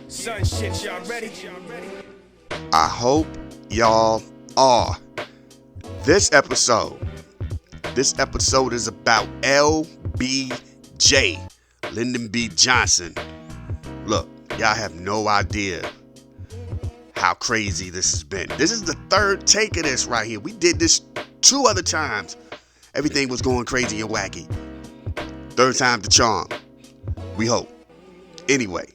Son shit, y'all ready? I hope y'all are. This episode is about LBJ, Lyndon B Johnson. Look, y'all have no idea how crazy this has been. This is the third take of this right here. We did this 2 other times. Everything was going crazy and wacky. Third time the charm. We hope. Anyway,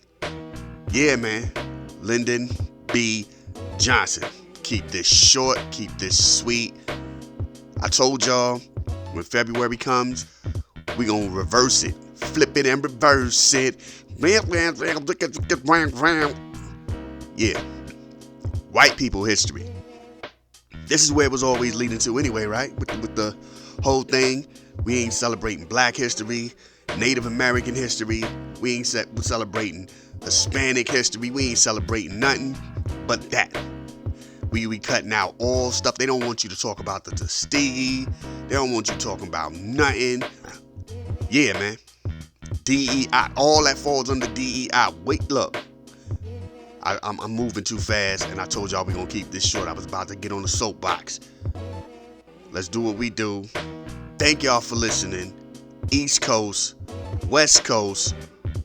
yeah, man. Lyndon B Johnson. Keep this short. Keep this sweet. I told y'all, when February comes, we gonna reverse it. Flip it and reverse it. Yeah. White people history. This is where it was always leading to anyway, right? With the whole thing. We ain't celebrating Black history, Native American history. We ain't celebrating Hispanic history. We ain't celebrating nothing but that. We cutting out all stuff. They don't want you to talk about the Tuskegee. They don't want you talking about nothing. Yeah, man. DEI. All that falls under DEI. Wait, look. I'm moving too fast, and I told y'all we gonna keep this short. I was about to get on the soapbox. Let's do what we do. Thank y'all for listening. East Coast, West Coast,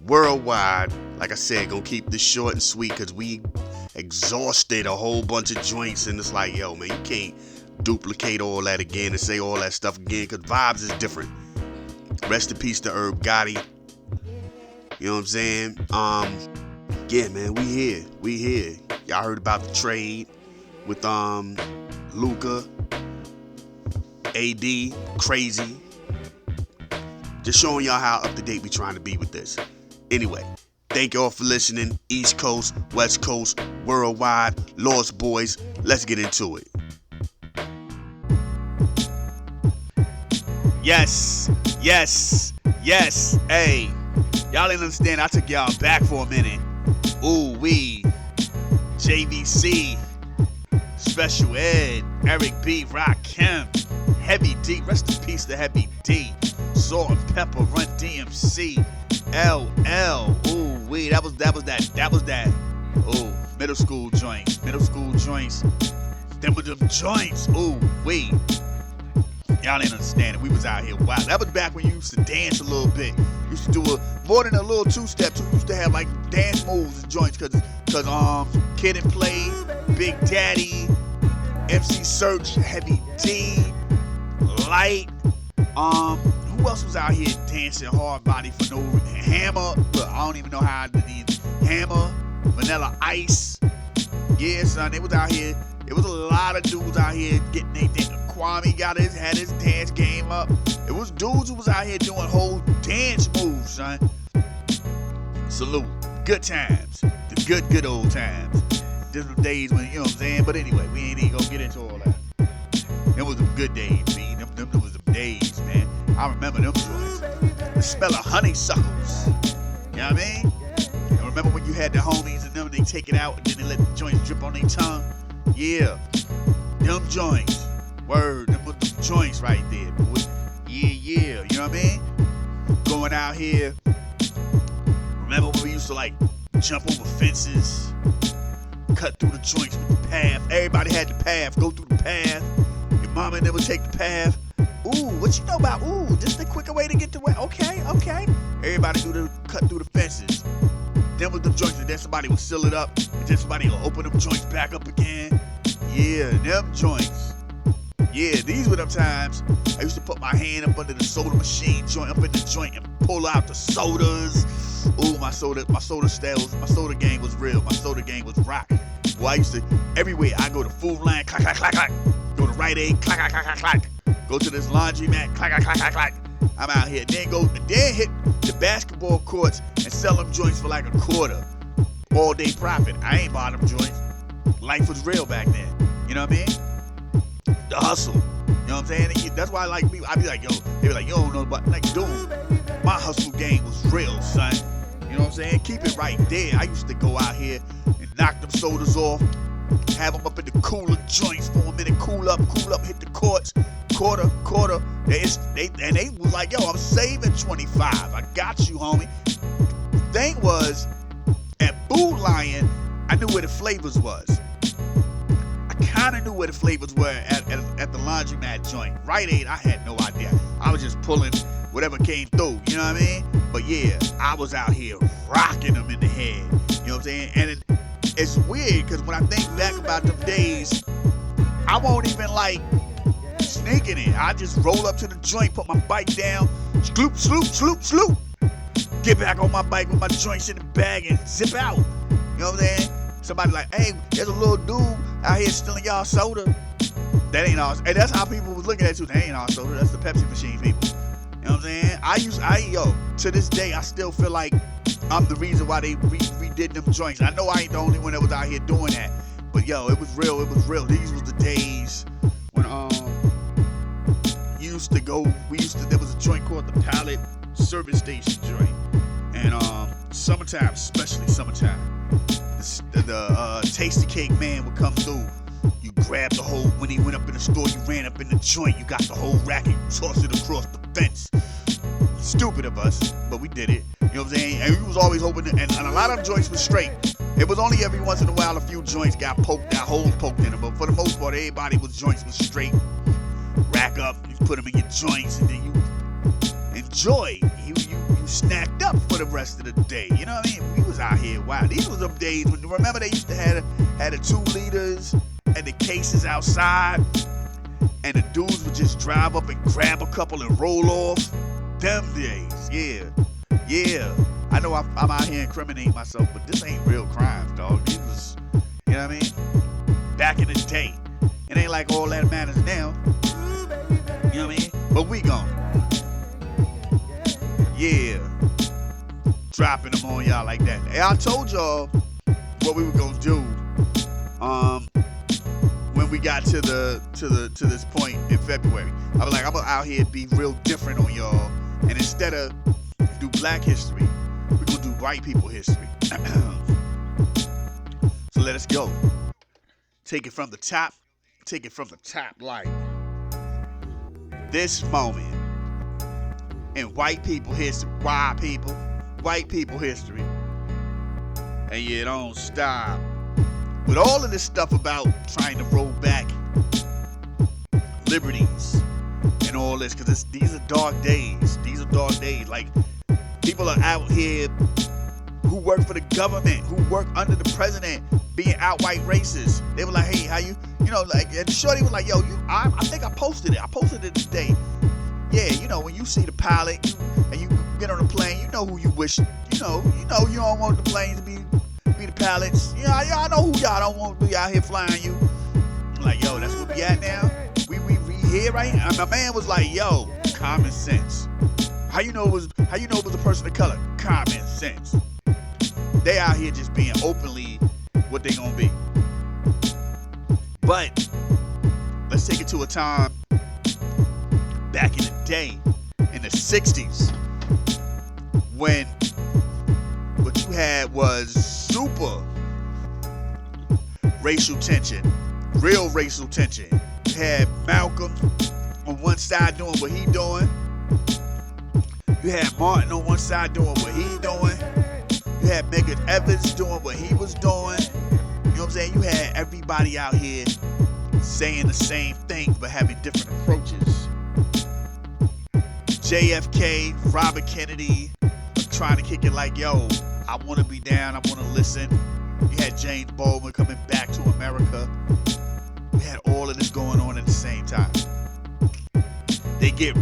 worldwide. Like I said, gonna keep this short and sweet because we exhausted a whole bunch of joints, and it's like, yo, man, you can't duplicate all that again and say all that stuff again because vibes is different. Rest in peace to Herb Gotti. You know what I'm saying? Yeah, man, we here. Y'all heard about the trade with Luka, AD, crazy. Just showing y'all how up to date we trying to be with this. Anyway, thank y'all for listening. East Coast, West Coast, worldwide, Lost Boys. Let's get into it. Yes. Hey, y'all didn't understand. I took y'all back for a minute. Ooh, JVC, Special Ed, Eric B, Rakim, Heavy D, rest in peace to Heavy D, Salt and Pepper, Run DMC, LL, ooh, that was that, ooh, middle school joints, them with them joints, ooh, y'all didn't understand it. We was out here wild. That was back when you used to dance a little bit. You used to do more than a little two-step. You used to have like dance moves and joints cause Kid and Play, Big Daddy, MC Search, Heavy D, Light. Who else was out here dancing hard body for no Hammer? Look, I don't even know how I did these. Hammer, Vanilla Ice. Yeah, son, they was out here. It was a lot of dudes out here getting their dance. Kwame had his dance game up. It was dudes who was out here doing whole dance moves, son. Salute. Good times. The good old times. Different days when, you know what I'm saying? But anyway, we ain't even gonna get into all that. Them was them good days, B. Them was them days, man. I remember them joints. The smell of honeysuckles. You know what I mean? And remember when you had the homies and them, they take it out and then they let the joints drip on their tongue? Yeah. Them joints. Word, them with the joints right there, boy. Yeah, you know what I mean? Going out here. Remember when we used to like jump over fences, cut through the joints with the path. Everybody had the path, go through the path. Your mama never take the path. Ooh, what you know about? Ooh, just the quicker way to get to where? Okay. Everybody cut through the fences. Then with them joints, and then somebody would seal it up, and then somebody will open them joints back up again. Yeah, them joints. Yeah, these were them times I used to put my hand up under the soda machine joint, up in the joint, and pull out the sodas. Ooh, my soda game was real. My soda game was rock. Boy, I used to, everywhere I go to Food Line, clack, clack, clack, clack. Go to Rite Aid, clack, clack, clack, clack, clack. Go to this laundromat, clack, clack, clack, clack, clack. I'm out here. Then hit the basketball courts and sell them joints for like a quarter. All day profit. I ain't bought them joints. Life was real back then. You know what I mean? The hustle. You know what I'm saying? That's why I like people. I be like, yo, they be like, you don't know about, like, dude, my hustle game was real, son. You know what I'm saying? Keep it right there. I used to go out here and knock them sodas off, have them up in the cooler joints for a minute, cool up, hit the courts, quarter. They was like, yo, I'm saving 25. I got you, homie. The thing was, at boot Food Lion, I knew where the flavors was. I kind of knew where the flavors were at the laundromat joint. Rite Aid, I had no idea. I was just pulling whatever came through, you know what I mean? But yeah, I was out here rocking them in the head, you know what I'm saying? And it's weird, because when I think back about them days, I won't even like sneaking it. I just roll up to the joint, put my bike down, sloop, sloop, sloop, sloop. Get back on my bike with my joints in the bag and zip out. You know what I'm saying? Somebody like, hey, there's a little dude out here stealing y'all soda. That ain't all. And that's how people was looking at you. That ain't all soda. That's the Pepsi machine people. You know what I'm saying? To this day, I still feel like I'm the reason why they redid them joints. I know I ain't the only one that was out here doing that. But yo, it was real. It was real. These was the days when there was a joint called the Pallet Service Station joint. And summertime, especially summertime, the Tasty Cake man would come through. You grabbed the whole, when he went up in the store, you ran up in the joint, you got the whole racket, tossed it across the fence. Stupid of us, but we did it. You know what I'm saying? And we was always hoping, and a lot of them joints was straight. It was only every once in a while a few joints got holes poked in them, but for the most part, everybody joints was straight. Rack up, you put them in your joints, and then you enjoy. You snacked up for the rest of the day. You know what I mean? We was out here. Wow, these was them days when, remember, they used to have the 2 liters and the cases outside, and the dudes would just drive up and grab a couple and roll off. Them days, yeah. I know I'm out here incriminating myself, but this ain't real crimes, dog. These was, you know what I mean? Back in the day. It ain't like all that matters now. You know what I mean? But we gon'. Yeah. Dropping them on y'all like that. Hey, I told y'all what we were gonna do when we got to this point in February. I was like, I'm gonna out here be real different on y'all, and instead of do Black history, we're gonna do white people history. So let us go. Take it from the top. Take it from the top, like this moment in white people history. White people history. And you don't stop. With all of this stuff about trying to roll back liberties and all this, because these are dark days. These are dark days. Like, people are out here who work for the government, who work under the president, being outright racist. They were like, hey, how you know, like, and Shorty was like, yo, I think I posted it. I posted it today. Yeah, you know, when you see the pilot and you get on the plane, you know who you wish, you know you don't want the plane to be the pilots. You know, y'all know who y'all don't want to be out here flying you. I'm like, yo, that's where we at now? We here right now? And my man was like, yo, common sense. How you know it was a person of color? Common sense. They out here just being openly what they gonna be. But let's take it to a time back in the day, in the 60s, when what you had was super racial tension, real racial tension. You had Malcolm on one side doing what he doing. You had Martin on one side doing what he doing. You had Medgar Evers doing what he was doing. You know what I'm saying? You had everybody out here saying the same thing but having different approaches. JFK, Robert Kennedy trying to kick it like, yo, I want to be down, I want to listen. You had James Baldwin coming back to America. You had all of this going on at the same time. They get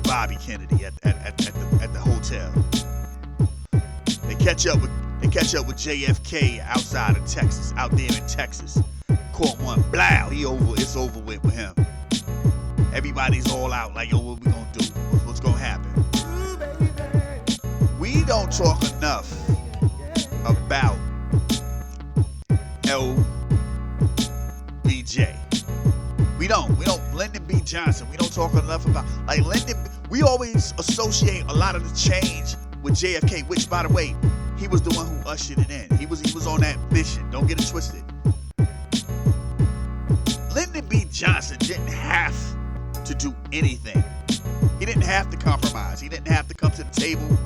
Bobby Kennedy at the hotel. They catch up with JFK outside of Texas, out there in Texas. Caught one, blow, it's over with him. Everybody's all out like, yo, what we gonna do? What's gonna happen? We don't talk enough about LBJ. We don't. Lyndon B Johnson. We don't talk enough about, like, Lyndon. We always associate a lot of the change with JFK, which, by the way, he was the one who ushered it in. He was on that mission. Don't get it twisted. Lyndon B Johnson didn't have to do anything. He didn't have to compromise. He didn't have to come to the table.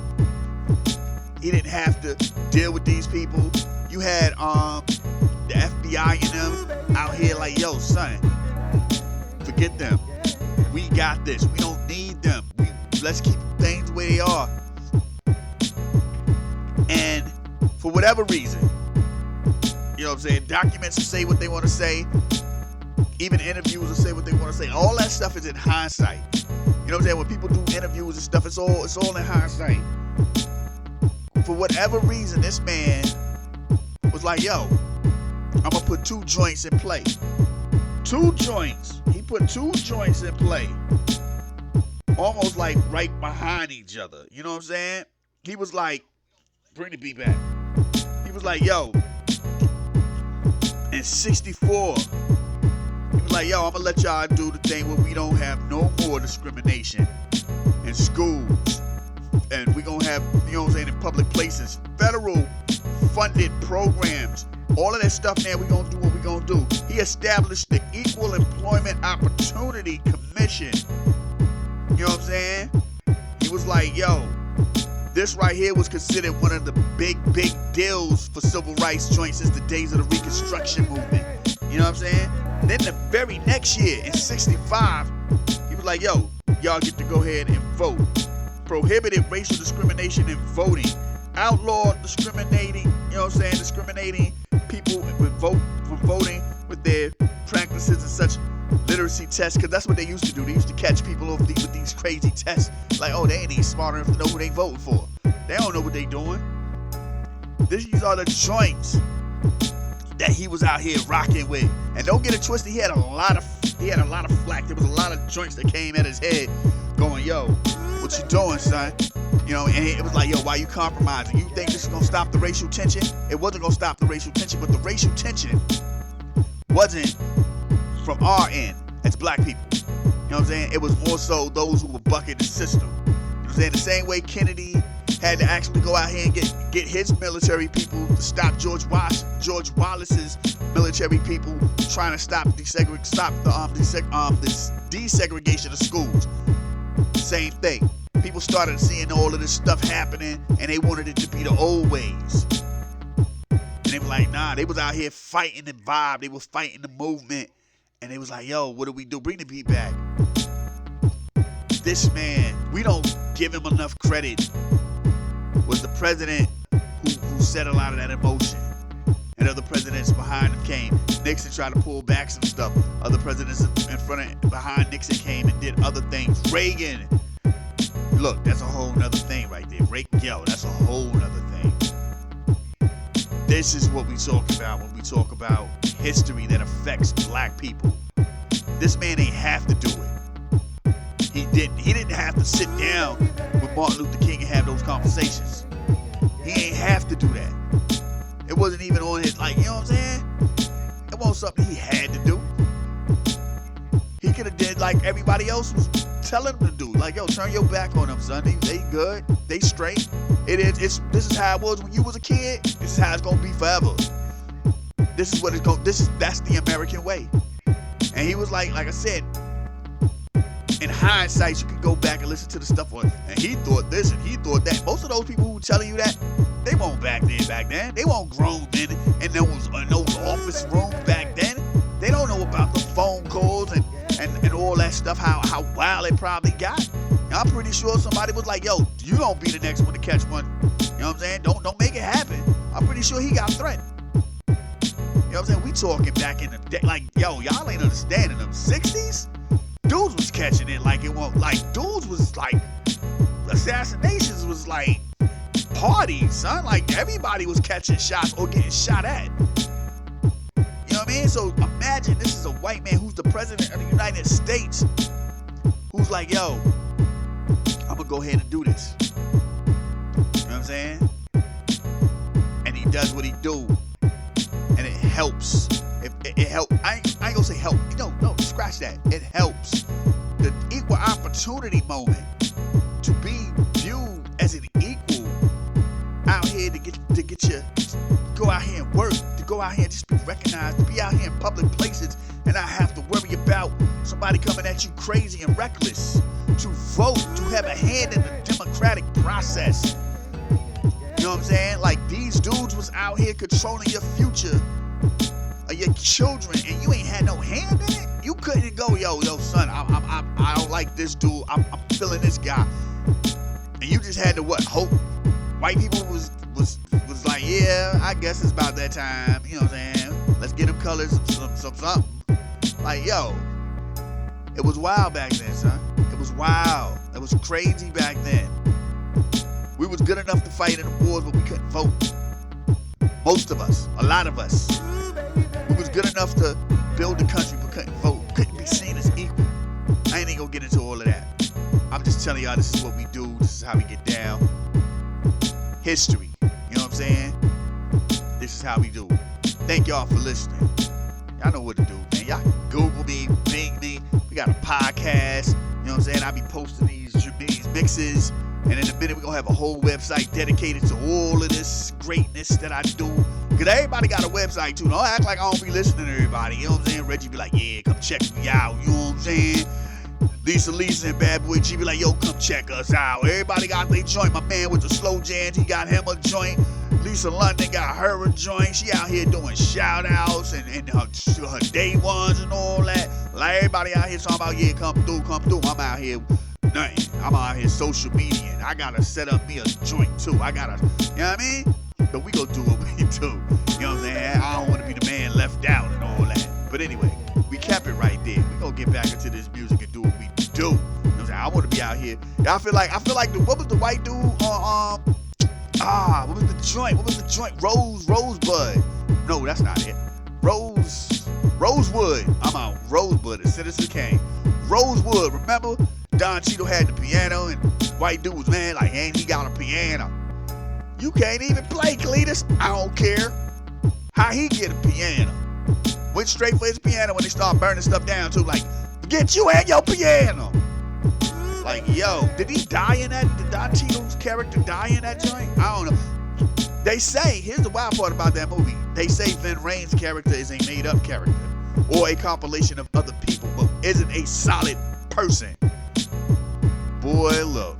He didn't have to deal with these people. You had the FBI and them out here like, yo, son, forget them. We got this. We don't need them. Let's keep things the way they are. And for whatever reason, you know what I'm saying, documents will say what they want to say. Even interviews will say what they want to say. All that stuff is in hindsight. You know what I'm saying? When people do interviews and stuff, it's all in hindsight. For whatever reason, this man was like, yo, I'm going to put 2 joints in play. 2 joints. He put 2 joints in play. Almost like right behind each other. You know what I'm saying? He was like, bring the beat back. He was like, yo, in 64, he was like, yo, I'm going to let y'all do the thing where we don't have no more discrimination in schools. And we're going to have, you know what I'm saying, in public places, federal funded programs. All of that stuff, man, we're going to do what we're going to do. He established the Equal Employment Opportunity Commission. You know what I'm saying? He was like, yo, this right here was considered one of the big deals for civil rights joints since the days of the Reconstruction movement. You know what I'm saying? Then the very next year, in 65, he was like, yo, y'all get to go ahead and vote. Prohibited racial discrimination in voting. Outlawed discriminating, you know what I'm saying, discriminating people from voting with their practices and such literacy tests, because that's what they used to do. They used to catch people with these crazy tests. Like, oh, they ain't even smart enough to know who they voting for. They don't know what they doing. These are the joints that he was out here rocking with. And don't get it twisted, he had a lot of flack. There was a lot of joints that came at his head going, yo, what you doing, son? You know, and it was like, yo, why you compromising? You think this is gonna stop the racial tension? It wasn't gonna stop the racial tension, but the racial tension wasn't from our end as black people. You know what I'm saying? It was more so those who were bucking the system. You know what I'm saying? The same way Kennedy had to actually go out here and get his military people to stop George Wallace's military people trying to stop the desegregation of schools. Same thing. People started seeing all of this stuff happening, and they wanted it to be the old ways. And they were like, nah, they was out here fighting the vibe. They was fighting the movement. And they was like, yo, what do we do? Bring the beat back. This man, we don't give him enough credit, was the president who set a lot of that emotion. And other presidents behind him came. Nixon tried to pull back some stuff. Other presidents behind Nixon came and did other things. Reagan. Look, that's a whole nother thing right there. That's a whole nother thing. This is what we talk about when we talk about history that affects black people. This man ain't have to do it. He didn't have to sit down with Martin Luther King and have those conversations. He ain't have to do that. It wasn't even on his, like, you know what I'm saying? It wasn't something he had to do. He could have did like everybody else was telling him to do. Like, yo, turn your back on them, son. They good. They straight. This is how it was when you was a kid. This is how it's gonna be forever. This is what it's going. That's the American way. And he was like I said, in hindsight, you can go back and listen to the stuff on. And he thought this and he thought that. Most of those people who telling you that, they weren't back then. They weren't grown then in those office rooms back then. They don't know about the phone calls and all that stuff, how wild it probably got. And I'm pretty sure somebody was like, yo, you don't be the next one to catch one. You know what I'm saying? Don't make it happen. I'm pretty sure he got threatened. You know what I'm saying? We talking back in the day, like, yo, y'all ain't understanding them 60s. Dudes was catching it like it won't, like, dudes was like, assassinations was like parties, son. Like, everybody was catching shots or getting shot at. You know what I mean? So imagine this is a white man who's the president of the United States who's like, yo, I'm gonna go ahead and do this. You know what I'm saying? And he does what he do. And it helps. It helps. I ain't gonna say help. No, scratch that. It helps. The equal opportunity moment to be viewed as an equal out here to get you go out here and work, to go out here and just be recognized, to be out here in public places and not have to worry about somebody coming at you crazy and reckless, to vote, to have a hand in the democratic process. You know what I'm saying? Like, these dudes was out here controlling your future or your children, and you ain't had no hand in it, you couldn't go, yo, son, I don't like this dude. I'm feeling this guy, and you just had to hope. White people was like, yeah, I guess it's about that time. You know what I'm saying? Let's get them colors some something. Like, yo, it was wild back then, son. It was wild. It was crazy back then. We was good enough to fight in the wars, but we couldn't vote. Most of us, a lot of us. We was good enough to build the country, but couldn't vote. Couldn't be seen as equal. I ain't gonna get into all of that. I'm just telling y'all, this is what we do. This is how we get down. History. You know what I'm saying? This is how we do. Thank y'all for listening. Y'all know what to do, man. Y'all Google me, Bing me. We got a podcast. You know what I'm saying? I be posting these mixes. And in a minute, we're going to have a whole website dedicated to all of this greatness that I do. Because everybody got a website, too. Don't act like I don't be listening to everybody. You know what I'm saying? Reggie be like, yeah, come check me out. You know what I'm saying? Lisa and Bad Boy G be like, yo, come check us out. Everybody got their joint. My man with the slow jams, he got him a joint. Lisa London got her a joint. She out here doing shout-outs and her day ones and all that. Like, everybody out here talking about, yeah, come through. I'm out here. Nothing. I'm out here social media, and I gotta set up me a joint too. You know what I mean? But we gonna do what we do. You know what I'm saying? I don't want to be the man left out and all that. But anyway, we kept it right there. We gonna get back into this music and do what we do. You know what I'm saying? I want to be out here. I feel like what was the white dude on what was the joint? Rosebud. No, that's not it. Rosewood. I'm out. Rosebud as Citizen Kane. Rosewood. Remember? Don Cheadle had the piano, and white dude was mad like, ain't he got a piano? You can't even play, Cletus. I don't care. How he get a piano? Went straight for his piano when they start burning stuff down too. Like, forget you and your piano. Like, yo, did he die in that? Did Don Cheadle's character die in that joint? I don't know. They say, here's the wild part about that movie. They say Vin Rain's character is a made-up character or a compilation of other people, but isn't a solid person. Boy, look.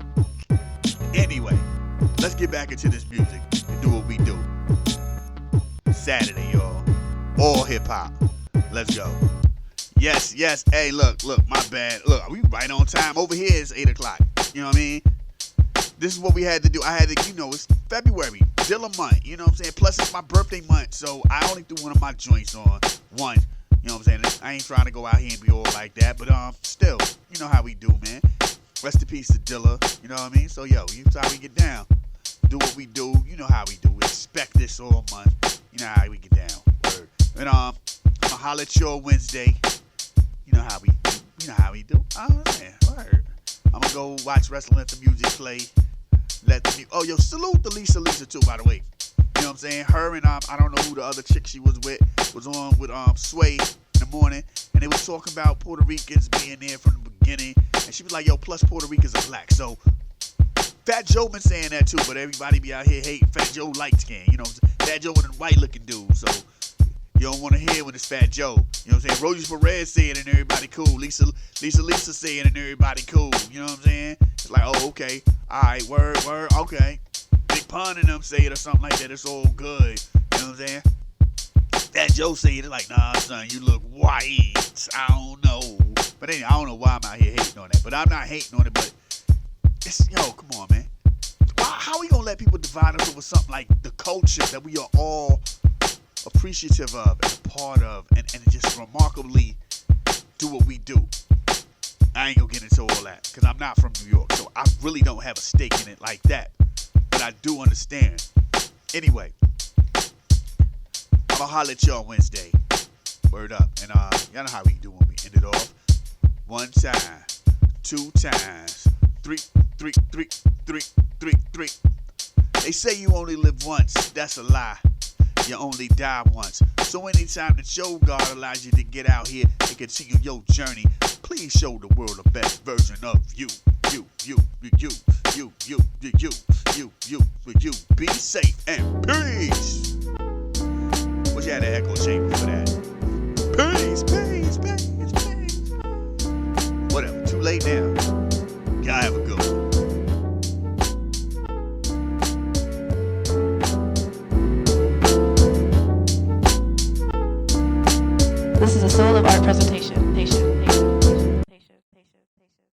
Anyway, let's get back into this music and do what we do. Saturday, y'all. All hip-hop. Let's go. Yes. Hey, look, my bad. Look, we right on time. Over here it's 8 o'clock. You know what I mean? This is what we had to do. I had to, it's February, Dilla month. You know what I'm saying? Plus, it's my birthday month, so I only threw one of my joints on. One. You know what I'm saying? I ain't trying to go out here and be all like that, but still, you know how we do, man. Rest in peace to Dilla, you know what I mean? So, yo, you how we get down. Do what we do. You know how we do. We expect this all month. You know how we get down. Word. And, I'm going to holler at you Wednesday. You know how we do. You know how we do. Oh, man. Word. I'm going to go watch wrestling, let the music play. Salute to Lisa too, by the way. You know what I'm saying? Her and, I don't know who the other chick she was with, was on with, Sway in the morning. And they was talking about Puerto Ricans being there from the beginning. And she was like, yo, plus Puerto Ricans are black. So, Fat Joe been saying that too, but everybody be out here hating Fat Joe light skin. You know, Fat Joe was a white looking dude. So, you don't want to hear when it's Fat Joe. You know what I'm saying? Rosie Perez saying it and everybody cool. Lisa saying it and everybody cool. You know what I'm saying? It's like, oh, okay. All right, word, okay. Big Pun and them say it or something like that. It's all good. You know what I'm saying? Fat Joe saying it like, nah, son, you look white. I don't know. But anyway, I don't know why I'm out here hating on that. But I'm not hating on it, but come on, man. How are we going to let people divide us over something like the culture that we are all appreciative of and a part of and just remarkably do what we do? I ain't going to get into all that because I'm not from New York, so I really don't have a stake in it like that. But I do understand. Anyway, I'm going to holler at y'all Wednesday. Word up. And y'all know how we do when we end it off. 1 time, 2 times, 3. They say you only live once. That's a lie. You only die once. So anytime that your God allows you to get out here and continue your journey, please show the world the best version of you. You. Be safe and peace. Wish you had an echo chamber for that. Peace. Whatever, too late now. Y'all have a good one. This is a Soul of Art presentation.